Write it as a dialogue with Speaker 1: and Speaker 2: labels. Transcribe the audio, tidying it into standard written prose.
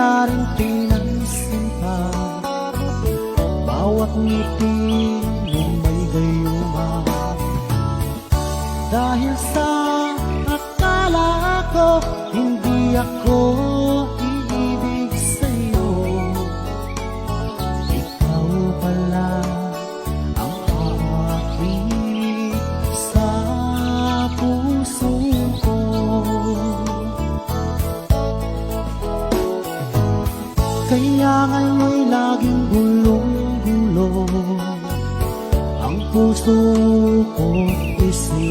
Speaker 1: na rin pinansin pa. Bawat ngiti mong may gayuma. Dahil sa akala ko hindi ako iibig sa'yo, ikaw pala ang aakit sa puso ko. Kaya ngayon'y laging gulong-gulo ang puso ko.